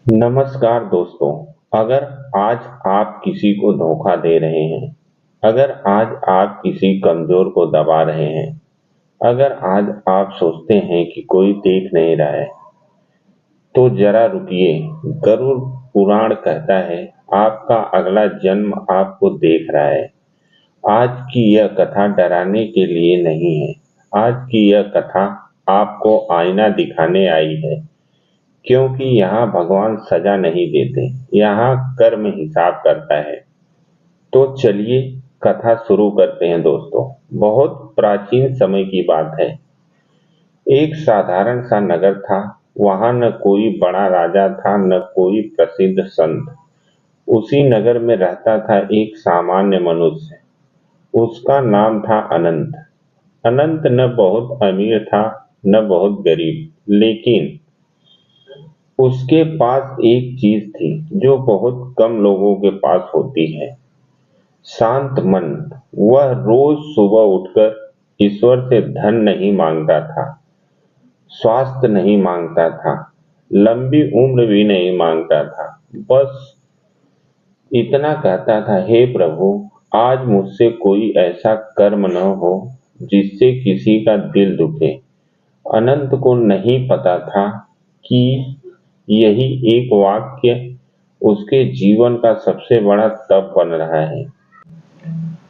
नमस्कार दोस्तों। अगर आज आप किसी को धोखा दे रहे हैं, अगर आज आप किसी कमजोर को दबा रहे हैं, अगर आज आप सोचते हैं कि कोई देख नहीं रहा है, तो जरा रुकिए। गरुड़ पुराण कहता है, आपका अगला जन्म आपको देख रहा है। आज की यह कथा डराने के लिए नहीं है। आज की यह कथा आपको आईना दिखाने आई है, क्योंकि यहाँ भगवान सजा नहीं देते, यहाँ कर्म हिसाब करता है। तो चलिए कथा शुरू करते हैं दोस्तों। बहुत प्राचीन समय की बात है। एक साधारण सा नगर था। वहां न कोई बड़ा राजा था, न कोई प्रसिद्ध संत। उसी नगर में रहता था एक सामान्य मनुष्य। उसका नाम था अनंत। अनंत न बहुत अमीर था, न बहुत गरीब, लेकिन उसके पास एक चीज थी जो बहुत कम लोगों के पास होती है, शांत मन। वह रोज सुबह उठकर ईश्वर से धन नहीं मांगता था, स्वास्थ्य नहीं मांगता था, लंबी उम्र भी नहीं मांगता था। बस इतना कहता था, हे प्रभु, आज मुझसे कोई ऐसा कर्म न हो जिससे किसी का दिल दुखे। अनंत को नहीं पता था कि यही एक वाक्य उसके जीवन का सबसे बड़ा तप बन रहा है।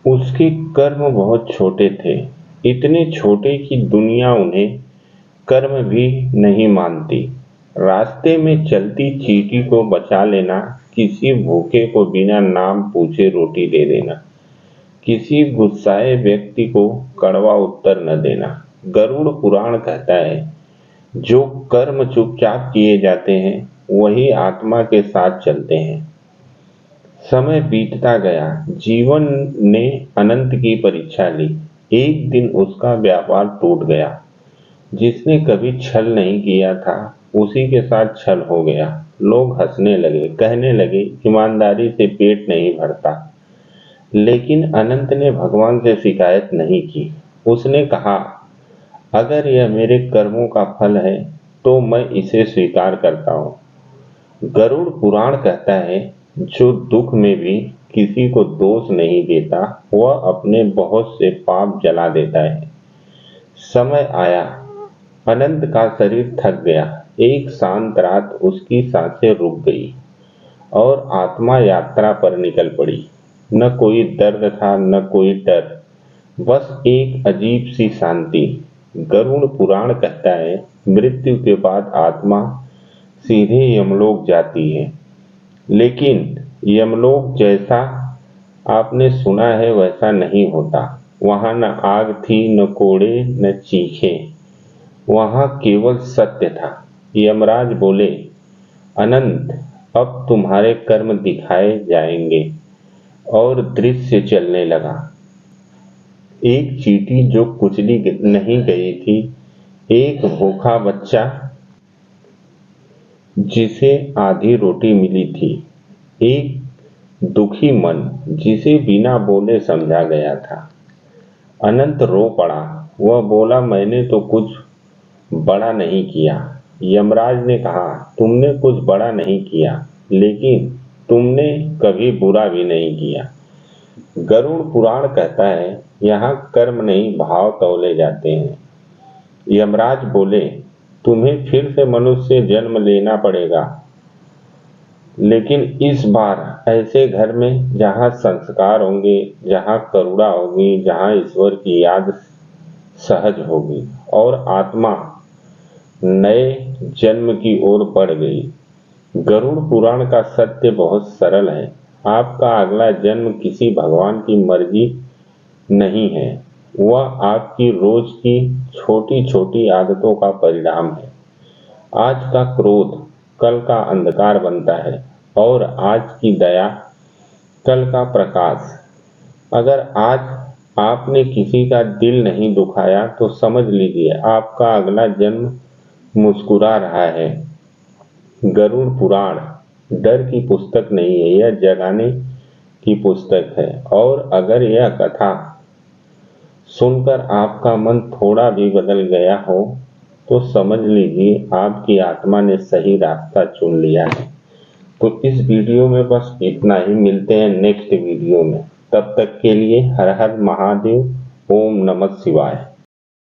उसके कर्म बहुत छोटे थे, इतने छोटे कि दुनिया उन्हें कर्म भी नहीं मानती। रास्ते में चलती चींटी को बचा लेना, किसी भूखे को बिना नाम पूछे रोटी दे देना, किसी गुस्साए व्यक्ति को कड़वा उत्तर न देना। गरुड़ पुराण कहता है, जो कर्म चुपचाप किए जाते हैं वही आत्मा के साथ चलते हैं। समय बीतता गया। जीवन ने अनंत की परीक्षा ली। एक दिन उसका व्यापार टूट गया। जिसने कभी छल नहीं किया था, उसी के साथ छल हो गया। लोग हंसने लगे, कहने लगे, ईमानदारी से पेट नहीं भरता। लेकिन अनंत ने भगवान से शिकायत नहीं की। उसने कहा, अगर यह मेरे कर्मों का फल है तो मैं इसे स्वीकार करता हूँ। गरुड़ पुराण कहता है, जो दुख में भी किसी को दोष नहीं देता, वह अपने बहुत से पाप जला देता है। समय आया, अनंत का शरीर थक गया। एक शांत रात उसकी सांसें रुक गई और आत्मा यात्रा पर निकल पड़ी। न कोई दर्द था, न कोई डर, बस एक अजीब सी शांति। गरुड़ पुराण कहता है, मृत्यु के बाद आत्मा सीधे यमलोक जाती है। लेकिन यमलोक जैसा आपने सुना है वैसा नहीं होता। वहां न आग थी, न कोड़े, न चीखे। वहां केवल सत्य था। यमराज बोले, अनंत, अब तुम्हारे कर्म दिखाए जाएंगे। और दृश्य चलने लगा। एक चींटी जो कुचली नहीं गई थी, एक भूखा बच्चा जिसे आधी रोटी मिली थी, एक दुखी मन जिसे बिना बोले समझा गया था। अनंत रो पड़ा। वह बोला, मैंने तो कुछ बड़ा नहीं किया। यमराज ने कहा, तुमने कुछ बड़ा नहीं किया, लेकिन तुमने कभी बुरा भी नहीं किया। गरुड़ पुराण कहता है, यहाँ कर्म नहीं भाव तौले जाते हैं। यमराज बोले, तुम्हें फिर से मनुष्य जन्म लेना पड़ेगा, लेकिन इस बार ऐसे घर में जहाँ संस्कार होंगे, जहाँ करुणा होगी, जहाँ ईश्वर की याद सहज होगी। और आत्मा नए जन्म की ओर बढ़ गई। गरुड़ पुराण का सत्य बहुत सरल है। आपका अगला जन्म किसी भगवान की मर्जी नहीं है, वह आपकी रोज की छोटी छोटी आदतों का परिणाम है। आज का क्रोध कल का अंधकार बनता है, और आज की दया कल का प्रकाश। अगर आज आपने किसी का दिल नहीं दुखाया, तो समझ लीजिए आपका अगला जन्म मुस्कुरा रहा है। गरुड़ पुराण डर की पुस्तक नहीं है, यह जगाने की पुस्तक है। और अगर यह कथा सुनकर आपका मन थोड़ा भी बदल गया हो, तो समझ लीजिए आपकी आत्मा ने सही रास्ता चुन लिया है। तो इस वीडियो में बस इतना ही। मिलते हैं नेक्स्ट वीडियो में। तब तक के लिए हर हर महादेव, ओम नमः शिवाय।